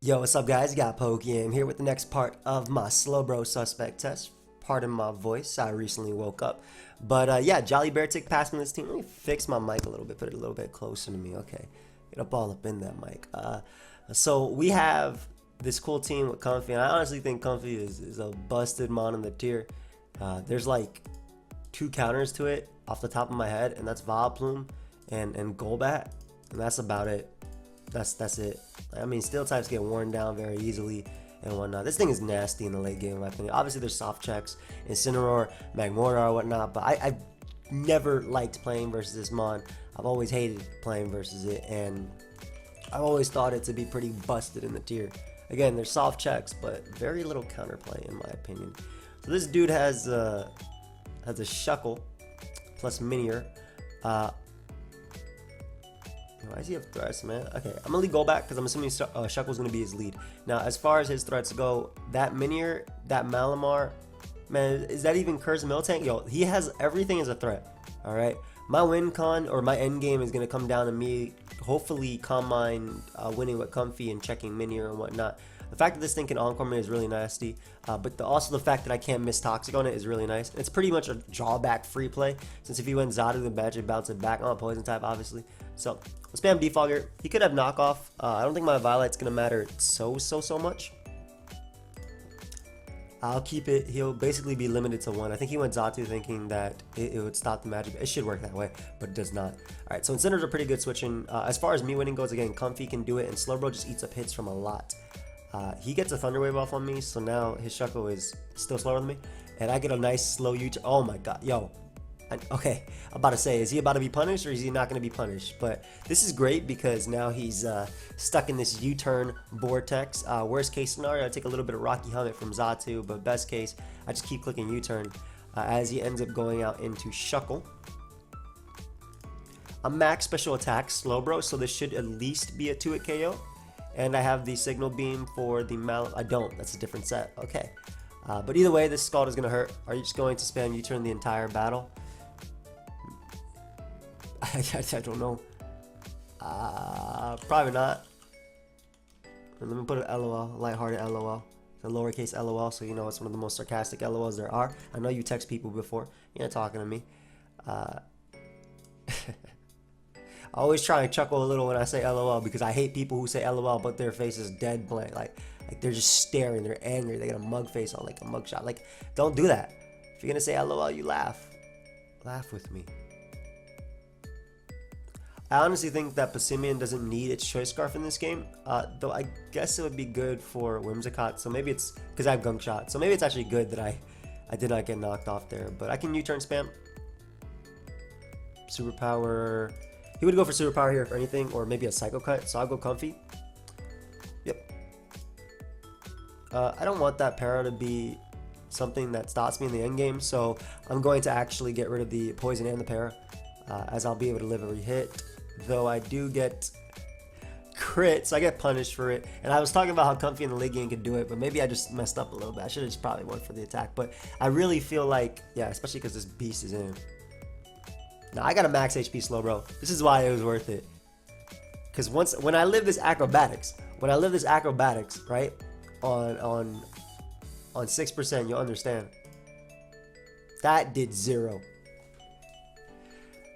Yo, what's up guys? You got PokeaimMD here with the next part of my Slowbro Suspect Test. Pardon my voice, I recently woke up. But yeah, Jolly Bear Tick passed me this team. Let me fix my mic a little bit, put it a little bit closer to me. Okay, get up all up in that mic. So we have this cool team with Comfey, and I honestly think Comfey is a busted mon in the tier. There's like two counters to it off the top of my head, and that's Vileplume and Golbat, and that's about it. That's it. I mean, steel types get worn down very easily and whatnot. This thing is nasty in the late game, in my opinion. Obviously, there's soft checks, Incineroar, Magmortar, or whatnot, but I've never liked playing versus this mon. I've always hated playing versus it, and I've always thought it to be pretty busted in the tier. Again, there's soft checks, but very little counterplay, in my opinion. So this dude has a Shuckle plus Minior. Why does he have threats, man? Okay, I'm gonna lead Golbat because I'm assuming Shuckle's gonna be his lead. Now, as far as his threats go, that Minior, that Malamar, man, is that even Curse Miltank? Yo, he has everything as a threat. All right, my win con or my end game is gonna come down to me, hopefully, Combine winning with Comfey and checking Minior and whatnot. The fact that this thing can Encore me is really nasty, but also the fact that I can't miss Toxic on it is really nice. It's pretty much a drawback free play, since if he went Zadu, the Magic bounce it back on a Poison type, obviously. So, we'll spam Defogger. He could have Knockoff. I don't think my Violet's going to matter so much. I'll keep it. He'll basically be limited to one. I think he went Zatu thinking that it would stop the Magic. It should work that way, but it does not. Alright, so Incineroar's a pretty good switching. As far as me winning goes, again, Comfey can do it, and Slowbro just eats up hits from a lot. He gets a Thunder Wave off on me, so now his Shuckle is still slower than me, and I get a nice slow U-turn. Oh my god, yo. Okay, I'm about to say, is he about to be punished or is he not going to be punished? But this is great because now he's stuck in this U-turn vortex. Worst case scenario, I take a little bit of Rocky Helmet from Zatu, but best case, I just keep clicking U-turn as he ends up going out into Shuckle. I'm max special attack Slowbro, so this should at least be a 2-hit KO. And I have the Signal Beam for the I don't, that's a different set. Okay. But either way, this Scald is going to hurt. Are you just going to spam U-turn the entire battle? I don't know. Probably not. And let me put an LOL, lighthearted LOL. It's a lowercase LOL, so you know it's one of the most sarcastic LOLs there are. I know you text people before. You're not talking to me. I always try and chuckle a little when I say LOL because I hate people who say LOL but their face is dead blank. Like they're just staring, they're angry, they got a mug face on like a mug shot. Like, don't do that. If you're gonna say LOL, you laugh. Laugh with me. I honestly think that Passimian doesn't need its Choice Scarf in this game, though I guess it would be good for Whimsicott, so maybe it's, because I have Gunk Shot, so maybe it's actually good that I did not get knocked off there, but I can U-turn spam. Superpower, he would go for Superpower here if anything, or maybe a Psycho Cut, so I'll go Comfey. Yep. I don't want that para to be something that stops me in the end game, so I'm going to actually get rid of the Poison and the para, as I'll be able to live every hit. Though I do get crit, so I get punished for it. And I was talking about how Comfey in the late game could do it, but maybe I just messed up a little bit. I should have just probably went for the attack. But I really feel like, yeah, especially because this beast is in. Now I got a max HP Slowbro. This is why it was worth it. Because when I live this acrobatics, right, on 6%, you'll understand. That did 0.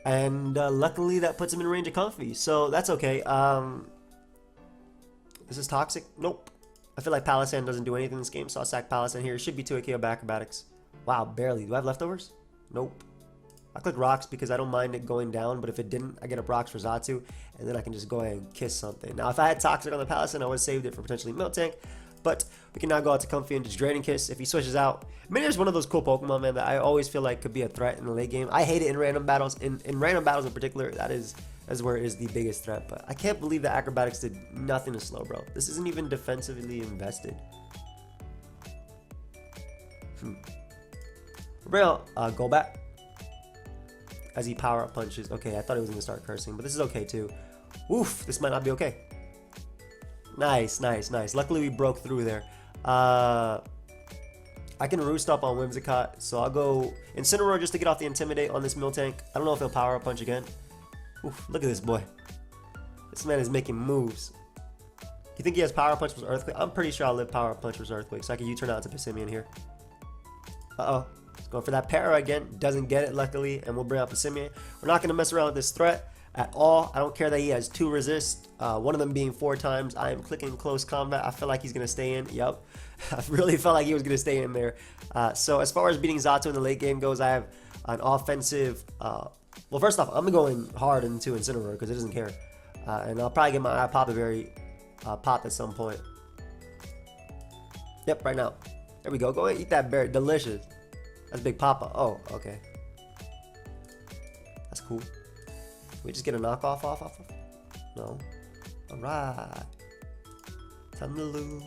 And luckily that puts him in range of Comfey, so that's okay. This is toxic? Nope. I feel like Palossand doesn't do anything in this game, so I'll sack Palossand here. It should be 2 KO back acrobatics. Wow, barely. Do I have leftovers? Nope. I click rocks because I don't mind it going down, but if it didn't, I get up rocks for Zatu, and then I can just go ahead and kiss something. Now, if I had toxic on the Palossand, I would have saved it for potentially Miltank. But we can now go out to Comfey and just Draining Kiss. If he switches out, Minier's one of those cool Pokemon, man, that I always feel like could be a threat in the late game. I hate it in random battles. In random battles in particular, that's where it is the biggest threat. But I can't believe that acrobatics did nothing to Slowbro. This isn't even defensively invested. Real Golbat as he power up punches. Okay, I thought he was gonna start cursing, but this is okay too. Oof, this might not be okay. Nice, nice, nice. Luckily we broke through there. I can roost up on Whimsicott, so I'll go Incineroar just to get off the Intimidate on this Miltank. I don't know if he'll power up punch again. Oof, look at this boy. This man is making moves. You think he has Power Punch plus Earthquake? I'm pretty sure I'll live Power Punch plus Earthquake, so I can U-turn out to Passimian here. Uh-oh. He's going for that para again. Doesn't get it, luckily, and we'll bring out Passimian. We're not going to mess around with this threat at all. I don't care that he has 2 resist, one of them being 4 times. I am clicking close combat. I feel like he's going to stay in. Yep. I really felt like he was going to stay in there. So as far as beating Zato in the late game goes, I have an offensive... well, first off, I'm going hard into Incineroar because it doesn't care. And I'll probably get my Papa Berry popped at some point. Yep, right now. There we go. Go ahead, eat that berry. Delicious. That's Big Papa. Oh, okay. That's cool. Can we just get a knockoff off of? No. Alright. Time to lose.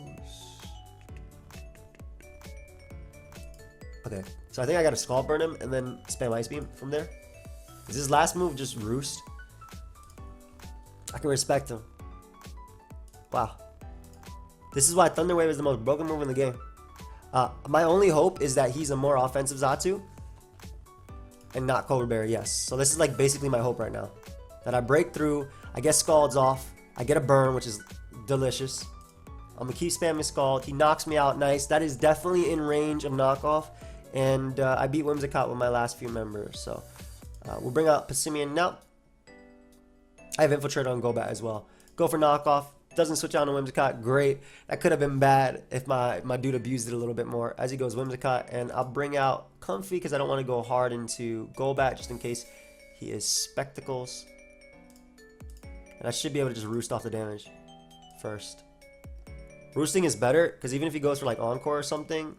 Okay. So I think I gotta Scald Burn him and then spam Ice Beam from there. Is his last move just Roost? I can respect him. Wow. This is why Thunder Wave is the most broken move in the game. My only hope is that he's a more offensive Xatu and not Cobra Berry, yes. So this is like basically my hope right now. That I break through, I get Scalds off, I get a burn, which is delicious. I'm gonna keep spamming Scald. He knocks me out, nice. That is definitely in range of knockoff. And I beat Whimsicott with my last few members. So we'll bring out Passimian now. I have Infiltrator on Golbat as well. Go for knockoff. Doesn't switch on to Whimsicott. Great. That could have been bad if my dude abused it a little bit more. As he goes Whimsicott, and I'll bring out Comfey because I don't want to go hard into Golbat just in case he is Spectacles. And I should be able to just roost off the damage first. Roosting is better because even if he goes for like Encore or something,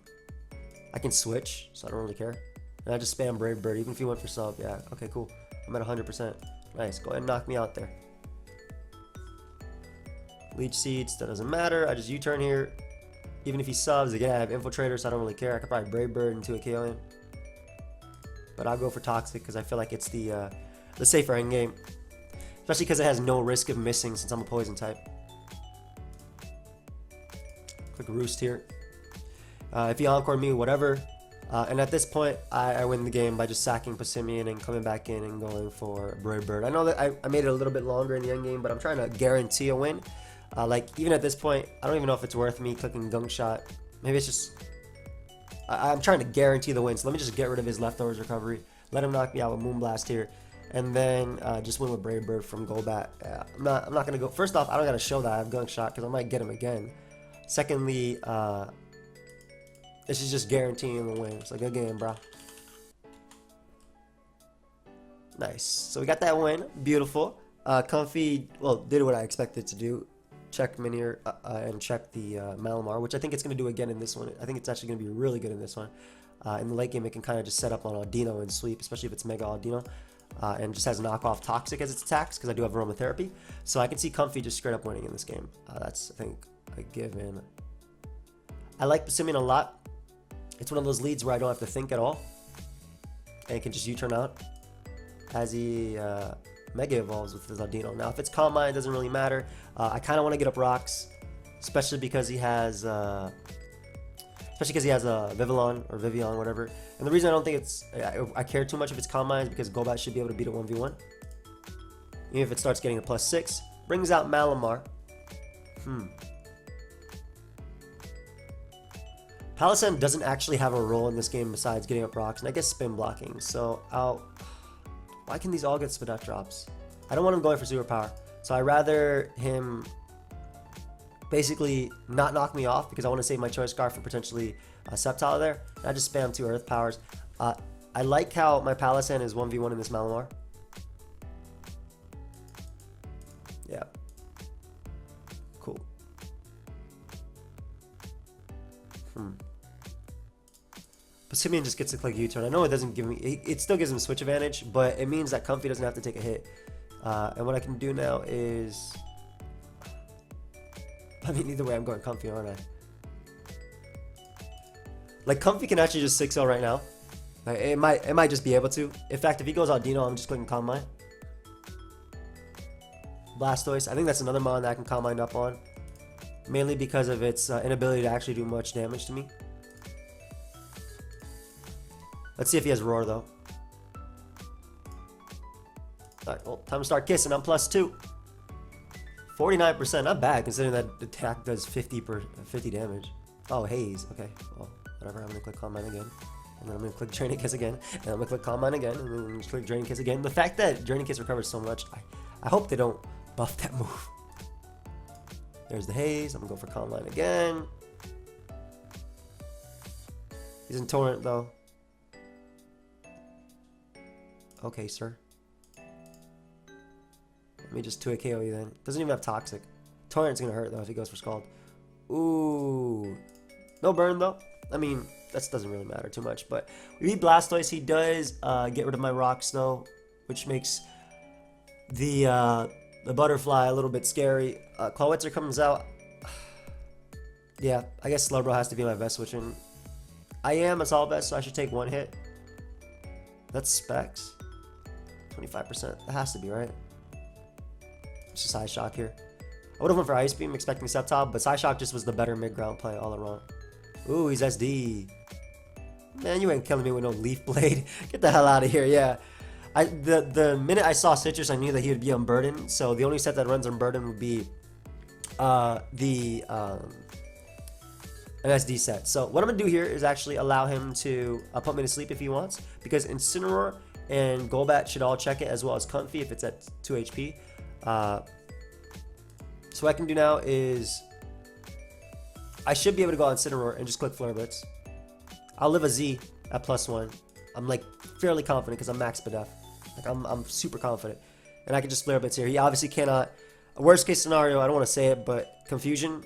I can switch, so I don't really care. And I just spam Brave Bird even if he went for sub. Yeah, okay, cool. I'm at 100%. Nice. Go ahead and knock me out there. Leech Seeds, that doesn't matter. I just U-turn here. Even if he subs, again, I have Infiltrator, so I don't really care. I could probably Brave Bird into a KO in. But I'll go for Toxic because I feel like it's the safer end game. Especially because it has no risk of missing since I'm a Poison type. Quick Roost here. If he Encored me, whatever. And at this point, I win the game by just sacking Passimian and coming back in and going for Brave Bird. I know that I made it a little bit longer in the end game, but I'm trying to guarantee a win. Like, even at this point, I don't even know if it's worth me clicking Gunk Shot. Maybe it's just... I'm trying to guarantee the win, so let me just get rid of his Leftovers recovery. Let him knock me out with Moonblast here. And then just win with Brave Bird from Golbat. I'm not going to go... First off, I don't got to show that I have Gunk Shot, because I might get him again. Secondly, this is just guaranteeing the win. It's like a game, bro. Nice. So we got that win. Beautiful. Comfey, well, did what I expected to do. Check Minior and check the Malamar, which I think it's going to do again in this one. I think it's actually going to be really good in this one. In the late game, it can kind of just set up on Audino and sweep, especially if it's Mega Audino. And just has knockoff Toxic as its attacks, because I do have Aromatherapy. So I can see Comfey just straight up winning in this game. That's, I think, a given. I like Passimian a lot. It's one of those leads where I don't have to think at all. And it can just U-turn out as he Mega Evolves with his Audino. Now, if it's Calm Mind, it doesn't really matter. I kind of want to get up rocks, especially because he has Vivillon or Vivian, whatever. And the reason I don't think I care too much if it's Calm Mind is because Golbat should be able to beat a 1v1. Even if it starts getting a +6. Brings out Malamar. Palossand doesn't actually have a role in this game besides getting up rocks, and I guess spin blocking. So why can these all get Spadef drops? I don't want him going for superpower. So I'd rather him basically not knock me off because I want to save my Choice Scarf for potentially a Sceptile there. And I just spam 2 Earth Powers. I like how my Palossand is 1v1 in this Malamar. Yeah. Cool. Passimian just gets to click U-turn. I know it doesn't give me... It still gives him switch advantage, but it means that Comfey doesn't have to take a hit. And what I can do now is... I mean, either way, I'm going Comfey, aren't I? Like, Comfey can actually just 6-0 right now. Like, it might just be able to. In fact, if he goes Audino, I'm just clicking Calm Mind. Blastoise. I think that's another mon that I can Calm Mind up on. Mainly because of its inability to actually do much damage to me. Let's see if he has Roar, though. Alright, well, time to start kissing. I'm +2. 49%, not bad considering that the attack does 50 damage. Oh, haze. Okay, well, whatever. I'm gonna click Calm Mind again, and then I'm gonna click Draining Kiss again, and I'm gonna click Calm Mind again, and then I'm gonna click Draining Kiss again. The fact that Draining Kiss recovers so much, I hope they don't buff that move. There's the haze. I'm gonna go for Calm Mind again. He's in Torrent though. Okay, sir. Let me just 2-hit KO you then. Doesn't even have Toxic. Torrent's gonna hurt though if he goes for Scald. Ooh. No burn though. I mean, that doesn't really matter too much. But we beat Blastoise. He does get rid of my Rocks though, which makes the Butterfly a little bit scary. Clawitzer comes out. Yeah, I guess Slowbro has to be my best switching. I am a solid vest, so I should take 1 hit. That's specs. 25%. That has to be, right? It's just Side Shock here. I would have went for Ice Beam expecting Sceptile, but Side Shock just was the better mid-ground play all around. Ooh, he's SD. Man, you ain't killing me with no Leaf Blade. Get the hell out of here, yeah. The minute I saw Citrus, I knew that he would be Unburdened, so the only set that runs Unburdened would be an SD set. So what I'm going to do here is actually allow him to put me to sleep if he wants, because Incineroar and Golbat should all check it, as well as Comfey if it's at 2 HP. So what I can do now is I should be able to go on Incineroar and just click Flare Blitz. I'll live a Z at +1. I'm like fairly confident because I'm max Bedef. Like I'm super confident, and I can just Flare Blitz here. He obviously cannot. Worst case scenario, I don't want to say it, but Confusion.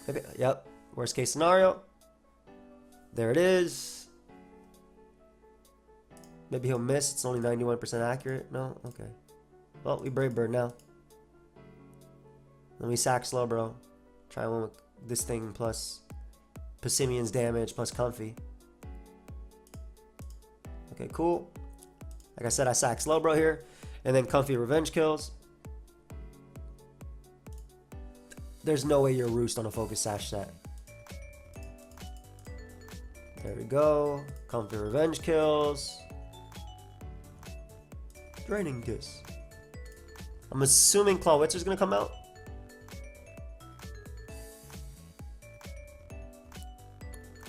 Maybe, yep. Worst case scenario. There it is. Maybe he'll miss. It's only 91% accurate. No? Okay. Well, we Brave Bird now. Let me sack Slowbro. Try one with this thing plus Passimian's damage plus Comfey. Okay, cool. Like I said, I sack Slowbro here. And then Comfey Revenge kills. There's no way you're Roost on a Focus Sash set. There we go. Comfey Revenge kills. Draining Kiss. I'm assuming Clawitzer's gonna come out.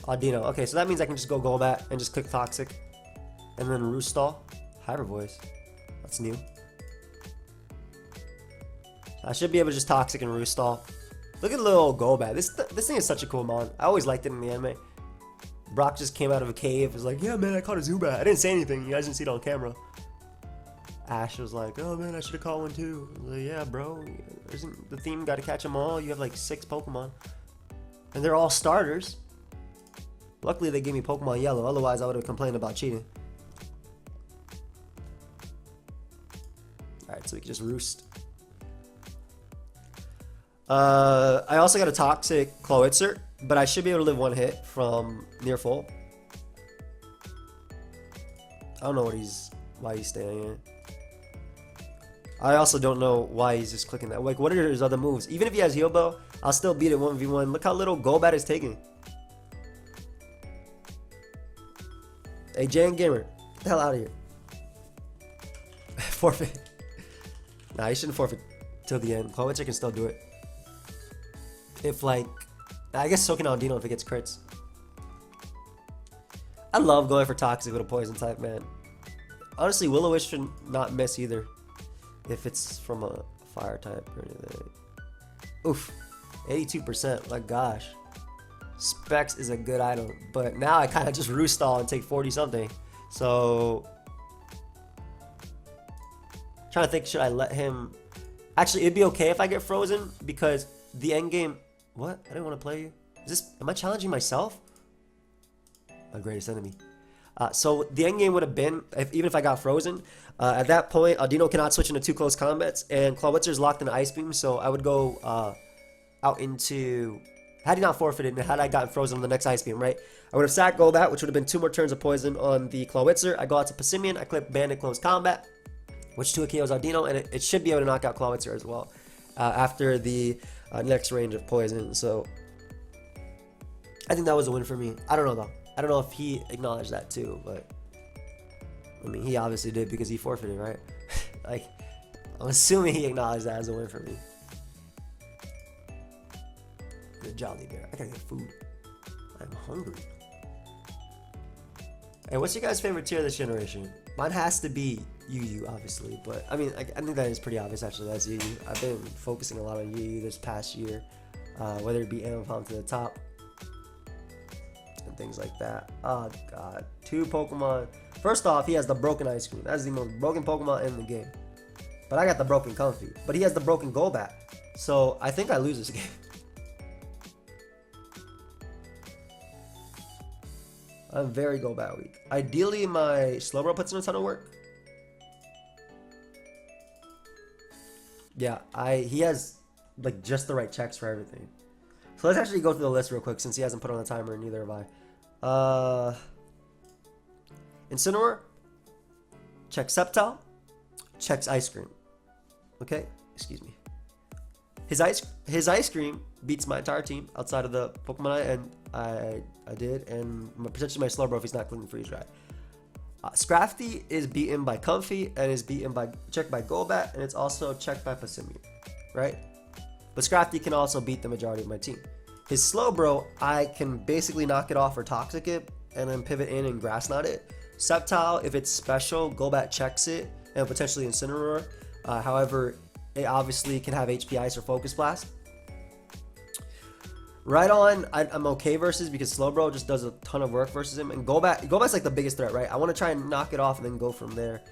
Audino. Okay, so that means I can just go Golbat and just click Toxic. And then Roost Stall. Hyper Voice. That's new. I should be able to just Toxic and Roost Stall. Look at little Golbat. This thing is such a cool mon. I always liked it in the anime. Brock just came out of a cave. Was like, yeah, man, I caught a Zubat. I didn't say anything. You guys didn't see it on camera. Ash was like, oh, man, I should have caught one too. I was like, yeah, bro. Isn't the theme got to catch them all? You have like 6 Pokemon. And they're all starters. Luckily, they gave me Pokemon Yellow. Otherwise, I would have complained about cheating. Alright, so we can just Roost. I also got a Toxic Clawitzer, but I should be able to live 1 hit from near full. I don't know why he's staying in. I also don't know why he's just clicking that. Like, what are his other moves? Even if he has Heal Bow, I'll still beat it 1v1. Look how little Golbat is taking. Hey, Jan Gamer, get the hell out of here. Forfeit. Nah, he shouldn't forfeit till the end. Clawitzer can still do it. If, like, I guess so can Audino if it gets crits. I love going for Toxic with a Poison type, man. Honestly, Will-O-Wisp should not miss either. If it's from a Fire type or anything. Oof. 82%. My gosh. Specs is a good item. But now I kind of just Roost Stall and take 40 something. So. Trying to think, should I let him. Actually, it'd be okay if I get frozen because the end game. What? I didn't want to play you. Am I challenging myself? My greatest enemy. So the end game would have been, even if I got frozen, at that point, Audino cannot switch into 2 close combats, and Clawitzer's locked in Ice Beam, so I would go out into, had he not forfeited, and had I gotten frozen on the next Ice Beam, right? I would have sacked Golbat, which would have been 2 more turns of poison on the Clawitzer. I go out to Passimian, I click Bandit Close Combat, which 2 KOs Audino, and it should be able to knock out Clawitzer as well after the next range of poison, so I think that was a win for me. I don't know though. I don't know if he acknowledged that too, but I mean, he obviously did because he forfeited, right? Like, I'm assuming he acknowledged that as a win for me. Good Jolly Bear. I gotta get food. I'm hungry. Hey, what's your guys' favorite tier this generation? Mine has to be Yu, obviously, but I mean, I think that is pretty obvious actually. That's Yu. I've been focusing a lot on Yu this past year, whether it be Animal to the top and things like that. Oh god, 2 Pokemon. First off, he has the broken Ice Cream. That's the most broken Pokemon in the game. But I got the broken Comfey. But he has the broken Golbat. So I think I lose this game. I'm very Golbat weak. Ideally, my Slowbro puts in a ton of work. Yeah, he has like just the right checks for everything. So let's actually go through the list real quick since he hasn't put on a timer and neither have I. Incineroar, checks Sceptile, checks Ice Cream. Okay, excuse me. His ice cream beats my entire team outside of the Pokemon I did, and potentially my Slowbro if he's not clean freeze dry. Scrafty is beaten by Comfey and is beaten by checked by Golbat, and it's also checked by Passimian, right? But Scrafty can also beat the majority of my team. His Slowbro, I can basically knock it off or Toxic it, and then pivot in and Grass Knot it. Sceptile, if it's special, Golbat checks it, and potentially Incineroar. However, it obviously can have HP Ice or Focus Blast. Right on, I'm okay versus because Slowbro just does a ton of work versus him. And Golbat's like the biggest threat, right? I want to try and knock it off and then go from there.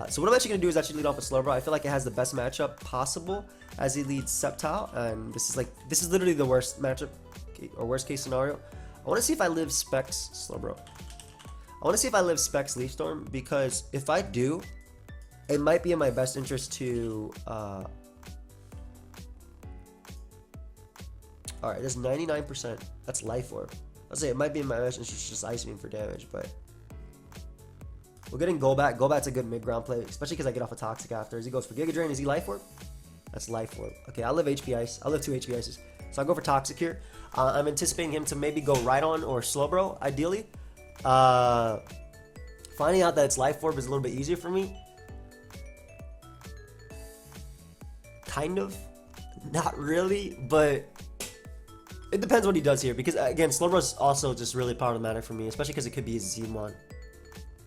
So what I'm actually going to do is actually lead off with Slowbro. I feel like it has the best matchup possible as he leads Sceptile. And this is literally the worst matchup or worst case scenario. I want to see if I live Specs Slowbro. I want to see if I live Specs Leaf Storm because if I do, it might be in my best interest to... Alright, that's 99%. That's Life Orb. I'll say it might be in my best interest to just Ice Beam for damage, but... We're getting Golbat. Golbat's a good mid-ground play, especially because I get off a Toxic after. As he goes for Giga Drain, is he Life Orb? That's Life Orb. Okay, I'll live HP Ice. I'll live 2 HP Ices. So I'll go for Toxic here. I'm anticipating him to maybe go Rhydon or Slowbro, ideally. Finding out that it's Life Orb is a little bit easier for me. Kind of. Not really, but... It depends what he does here, because again, Slowbro's also just really problematic for me, especially because it could be a Zmon.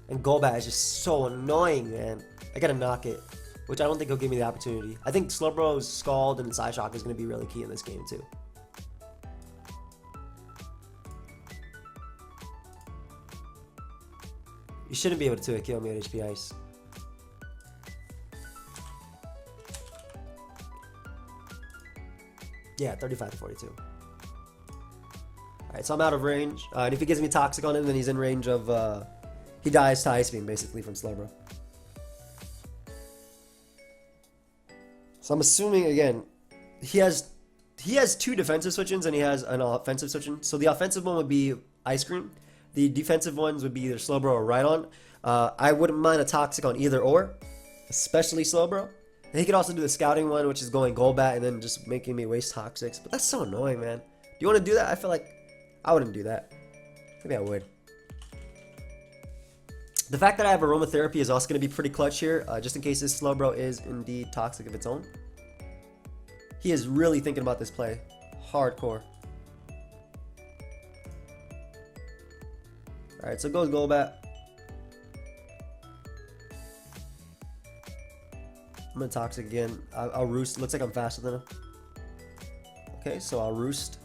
And Golbat is just so annoying, man. I gotta knock it, which I don't think he'll give me the opportunity. I think Slowbro's Scald and Psyshock is gonna be really key in this game too. You shouldn't be able to kill me at HP Ice. Yeah, 35 to 42. Alright, so I'm out of range. And if he gives me Toxic on him, then he's in range of... he dies to Ice Beam, basically, from Slowbro. So I'm assuming, again, he has 2 defensive switch-ins and he has an offensive switch-in. So the offensive one would be Ice Cream. The defensive ones would be either Slowbro or Rhydon. I wouldn't mind a Toxic on either or, especially Slowbro. And he could also do the Scouting one, which is going Golbat and then just making me waste Toxics. But that's so annoying, man. Do you want to do that? I feel like I wouldn't do that. Maybe I would. The fact that I have Aromatherapy is also going to be pretty clutch here, just in case this Slowbro is indeed toxic of its own. He is really thinking about this play. Hardcore. Alright, so goes Golbat. I'm going to Toxic again. I'll Roost. Looks like I'm faster than him. Okay, so I'll Roost.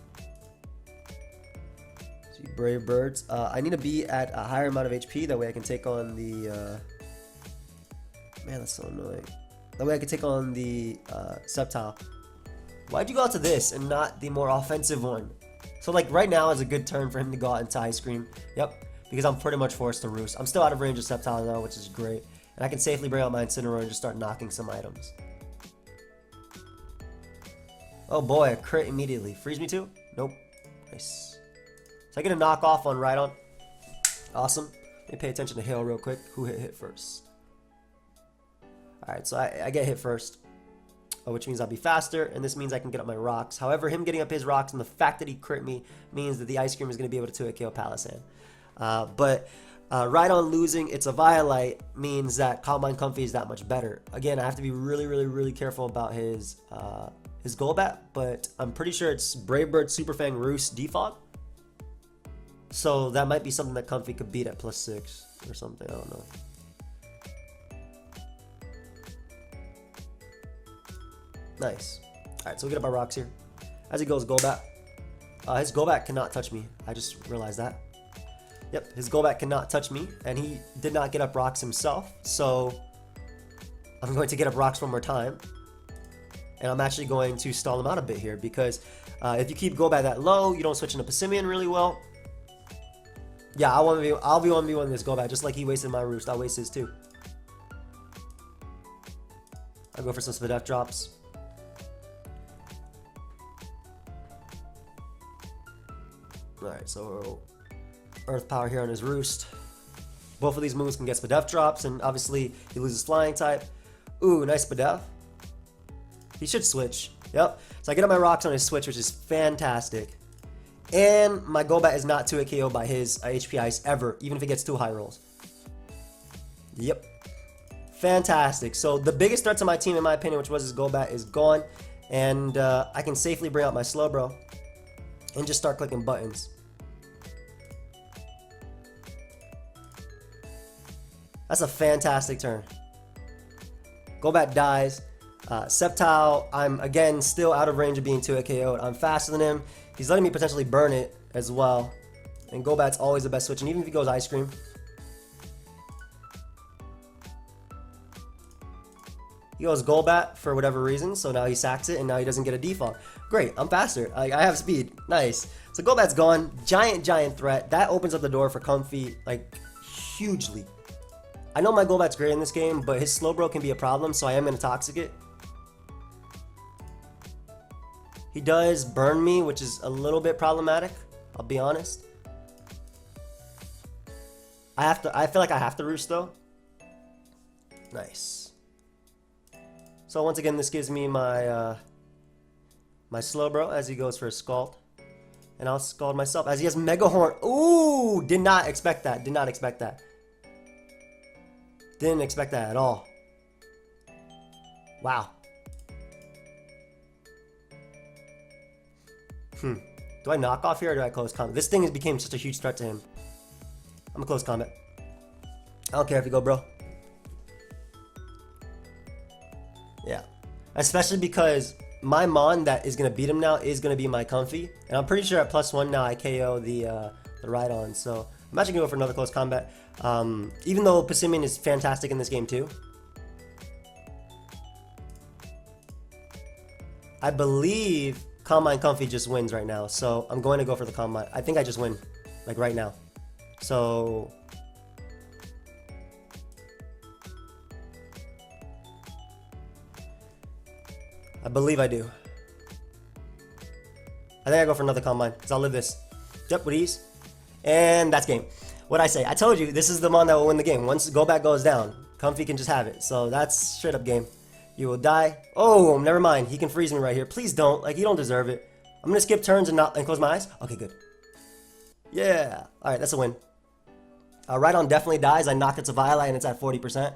Brave Birds. I need to be at a higher amount of HP. That way I can take on the... Man, that's so annoying. That way I can take on the Sceptile. Why'd you go out to this and not the more offensive one? So like right now is a good turn for him to go out into Ice Cream. Yep, because I'm pretty much forced to Roost. I'm still out of range of Sceptile though, which is great. And I can safely bring out my Incineroar and just start knocking some items. Oh boy, a crit immediately. Freeze me too? Nope. Nice. So I get a knockoff on Rhydon. Awesome. Let me pay attention to Hail real quick. Who hit first? Alright, so I get hit first. Which means I'll be faster, and this means I can get up my rocks. However, him getting up his rocks and the fact that he crit me means that the Ice Cream is going to be able to 2-hit KO Palossand. But Right on losing, it's a Violite, means that Combine Comfey is that much better. Again, I have to be really careful about his Golbat, but I'm pretty sure it's Brave Bird, Super Fang, Roost, Defog. So that might be something that Comfey could beat at +6 or something, I don't know. Nice. Alright, so we get up our rocks here. As he goes, Golbat. His Golbat cannot touch me. I just realized that. Yep, his Golbat cannot touch me, and he did not get up rocks himself, so I'm going to get up rocks one more time. And I'm actually going to stall him out a bit here, because if you keep Golbat that low, you don't switch into Passimian really well. Yeah, I'll be 1v1 this Golbat, just like he wasted my Roost. I'll waste his too. I'll go for some Svedef drops. Alright, so Earth Power here on his Roost. Both of these moves can get Svedef drops, and obviously he loses Flying type. Ooh, nice Svedef. He should switch. Yep. So I get up my rocks on his switch, which is fantastic. And my Golbat is not 2-hit KO by his HP Ice ever, even if it gets 2 high rolls. Yep. Fantastic. So the biggest threat to my team, in my opinion, which was his Golbat, is gone. And I can safely bring out my Slowbro and just start clicking buttons. That's a fantastic turn. Golbat dies. Sceptile, I'm again still out of range of being 2-hit KO'd. I'm faster than him. He's letting me potentially burn it as well. And Golbat's always the best switch, and even if he goes Ice Cream. He goes Golbat for whatever reason, so now he sacks it, and now he doesn't get a default. Great, I'm faster. I have speed. Nice. So Golbat's gone. Giant threat. That opens up the door for Comfey, like, hugely. I know my Golbat's great in this game, but his Slowbro can be a problem, so I am going to Toxic it. He does burn me, which is a little bit problematic, I'll be honest. I feel like I have to Roost though. Nice. So once again, this gives me my my Slowbro as he goes for a Scald. And I'll Scald myself as he has Mega Horn. Ooh! Did not expect that. Did not expect that. Didn't expect that at all. Wow. Do I knock off here or do I close combat? This thing has became such a huge threat to him. I'm gonna close combat. I don't care if you go, bro. Yeah. Especially because my Mon that is gonna beat him now is gonna be my Comfey. And I'm pretty sure at +1 now I KO the Rhydon. So I'm actually gonna go for another close combat. Even though Passimian is fantastic in this game too. I believe Combine Comfey just wins right now, so I'm going to go for the Combine. I think I just win, like right now. So I believe I do. I think I go for another Combine, because I'll live this. Yep, with ease. And that's game. What'd I say? I told you, this is the Mon that will win the game. Once Golbat goes down, Comfey can just have it. So that's straight up game. You will die. Oh, never mind. He can freeze me right here. Please don't. Like, you don't deserve it. I'm gonna skip turns and close my eyes. Okay, good. Yeah. All right, that's a win. Rhydon definitely dies. I knock it to Violite and it's at 40%.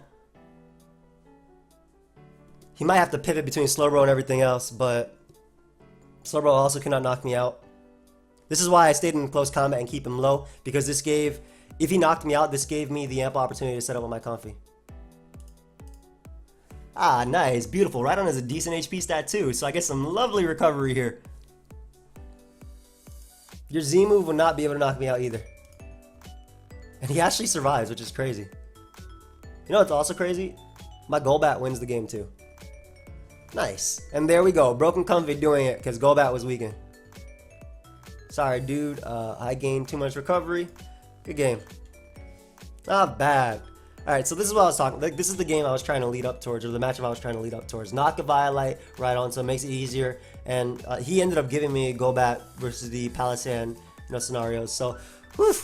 He might have to pivot between Slowbro and everything else, but Slowbro also cannot knock me out. This is why I stayed in close combat and keep him low, because this gave, if he knocked me out, this gave me the ample opportunity to set up with my Comfey. Ah, nice. Beautiful. Rhydon has a decent HP stat too, so I get some lovely recovery here. Your Z move will not be able to knock me out either. And he actually survives, which is crazy. You know what's also crazy? My Golbat wins the game too. Nice. And there we go. Broken Comfey doing it because Golbat was weakened. Sorry, dude. I gained too much recovery. Good game. Not bad. Alright, so this is what I was talking. Like, this is the game I was trying to lead up towards, or the matchup I was trying to lead up towards. Knock a Violite Rhydon, so it makes it easier. And he ended up giving me a Golbat versus the Palisand, scenarios. So, whew,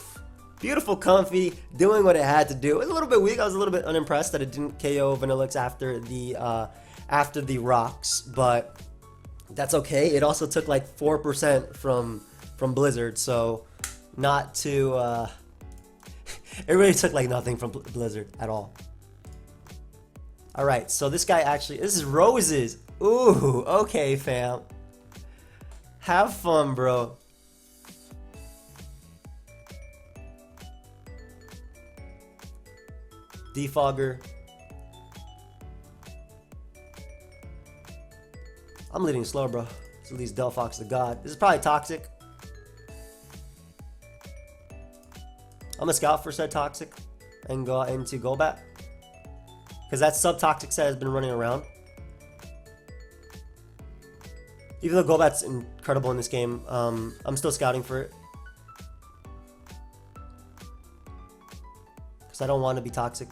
beautiful Comfey doing what it had to do. It was a little bit weak. I was a little bit unimpressed that it didn't KO Vanillix after the rocks, but that's okay. It also took like 4% from Blizzard, so not too It really took like nothing from Blizzard at all. Alright, so this guy actually, this is Roses. Ooh, okay fam. Have fun, bro. Defogger. I'm leading slow, bro. So these Delphox the god. This is probably toxic. I'm gonna scout for said toxic and go into Golbat. Because that sub-toxic set has been running around. Even though Golbat's incredible in this game, I'm still scouting for it. Because I don't want to be toxic.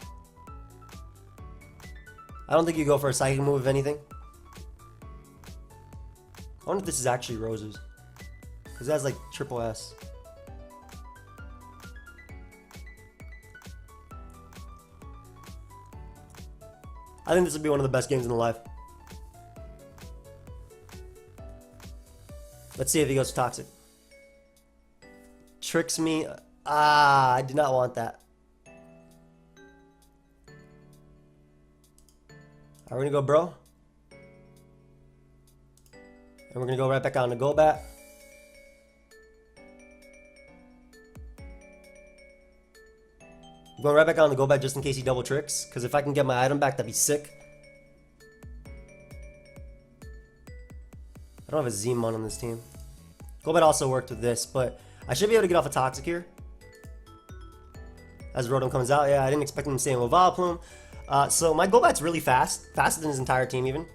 I don't think you go for a psychic move, if anything. I wonder if this is actually Roses. Because it has like triple S. I think this would be one of the best games in the life. Let's see if he goes toxic. Tricks me. Ah, I did not want that. Alright, we're gonna go bro. And we're gonna go right back on to Golbat. I'm going right back on the Golbat just in case he double tricks. Because if I can get my item back, that'd be sick. I don't have a Z-Mon on this team. Golbat also worked with this, but I should be able to get off a Toxic here. As Rotom comes out. Yeah, I didn't expect him to stay in with Vileplume. So my Golbat's really fast. Faster than his entire team even.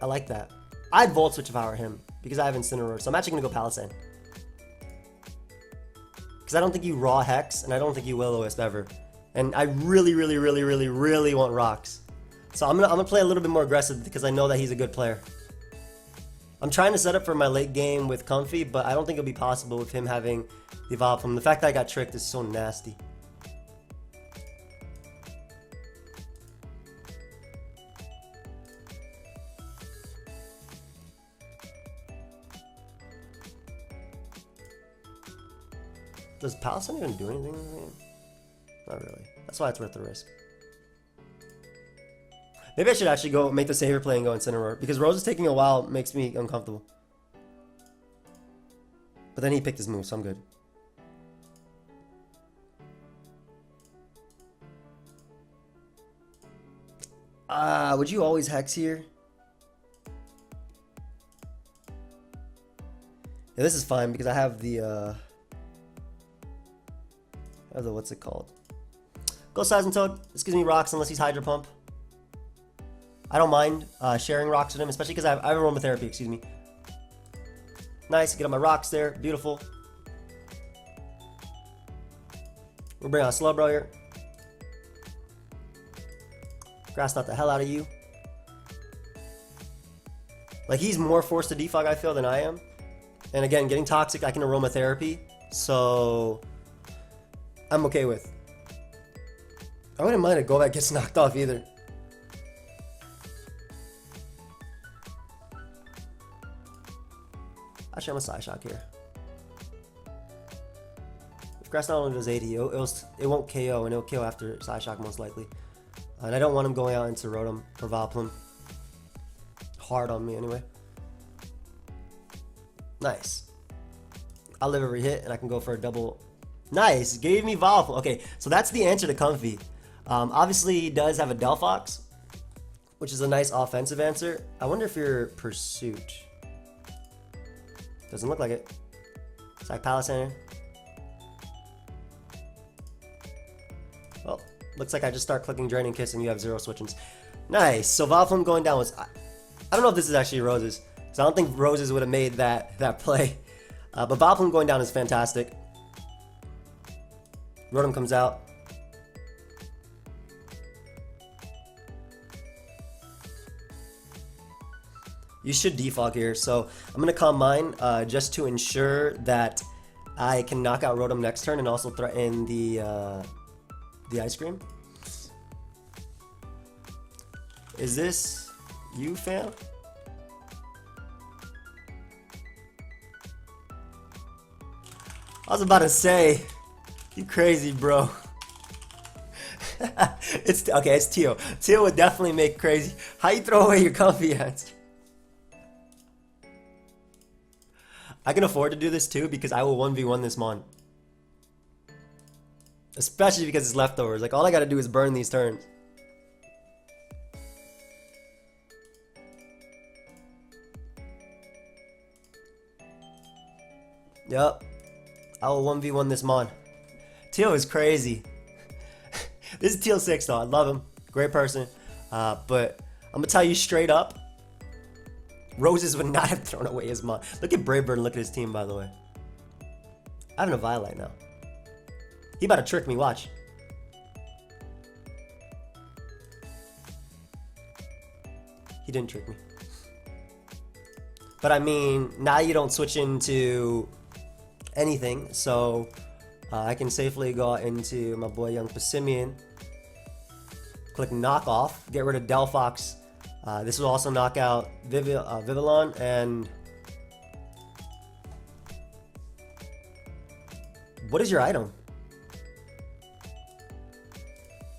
I like that. I'd Volt Switch if I were him. Because I have Incineroar. So I'm actually going to go Palisade. Because I don't think you Raw Hex. And I don't think you Will-O-Wisp ever. And I really want Rocks. So I'm gonna play a little bit more aggressive. Because I know that he's a good player. I'm trying to set up for my late game with Comfey. But I don't think it'll be possible with him having the Vileplume. The fact that I got tricked is so nasty. Does Palisade even do anything? Not really. That's why it's worth the risk. Maybe I should actually go make the saver play and go Incineroar. Because Rose is taking a while makes me uncomfortable. But then he picked his move, so I'm good. Would you always Hex here? Yeah, this is fine because I have the what's it called? Go Seismitoad. This gives me rocks unless he's Hydro Pump. I don't mind sharing rocks with him, especially because I have Aromatherapy, excuse me. Nice, get on my rocks there. Beautiful. We'll bring out Slowbro here. Grassed out the hell out of you. Like, he's more forced to defog, I feel, than I am. And again, getting Toxic, I can Aromatherapy. So I'm okay with. I wouldn't mind a Golbat gets knocked off either. Actually, I'm a Psyshock here. If Grass not only does 80, it won't KO, and it'll KO after Psyshock most likely. And I don't want him going out into Rotom or Vileplume. Hard on me anyway. Nice. I'll live every hit, and I can go for a double. Nice, gave me Vileplume. Okay, so that's the answer to Comfey. Obviously, he does have a Delphox, which is a nice offensive answer. I wonder if you're Pursuit. Doesn't look like it. It's like Palisade. Well, looks like I just start clicking Draining Kiss and you have 0 switch-ins. Nice. So Vileplume going down was... I don't know if this is actually Roses. So I don't think Roses would have made that play. But Vileplume going down is fantastic. Rotom comes out. You should defog here, so I'm going to calm mine just to ensure that I can knock out Rotom next turn and also threaten the Ice Cream. Is this you, fam? I was about to say, You crazy, bro. It's okay. It's Teal. Teal would definitely make crazy. How you throw away your Comfey answer? I can afford to do this too because I will 1v1 this Mon. Especially because it's leftovers. Like all I gotta do is burn these turns. Yup. I will 1v1 this Mon. Teal is crazy. This is Teal 6 though. I love him. Great person. But I'm gonna tell you straight up. Roses would not have thrown away his Mon. Look at Brave Bird and look at his team, by the way. I have a Violet now. He about to trick me, watch. He didn't trick me. But I mean, now you don't switch into anything, so I can safely go out into my boy Young Passimian. Click knock off, get rid of Delphox. This will also knock out Vivillon and... What is your item?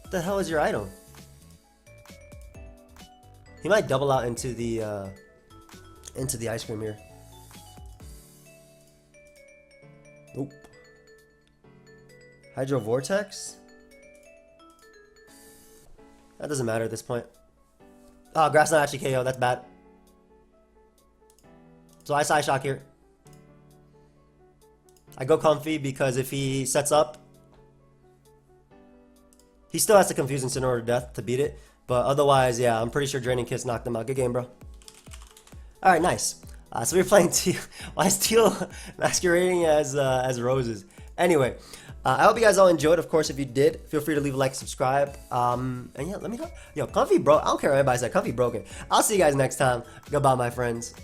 What the hell is your item? He might double out into the ice cream here. Nope. Hydro Vortex? That doesn't matter at this point. Oh, Grass not actually KO. That's bad. So I Side Shock here. I go Comfey because if he sets up, he still has to confuse Incineroar to death to beat it. But otherwise, yeah, I'm pretty sure Draining Kiss knocked him out. Good game, bro. Alright, nice. So we're playing Teal. Why is Teal masquerading as roses? Anyway, I hope you guys all enjoyed. Of course, if you did, feel free to leave a like, subscribe. And yeah, let me know. Yo, Comfey bro. I don't care what anybody said. Comfey broken. I'll see you guys next time. Goodbye, my friends.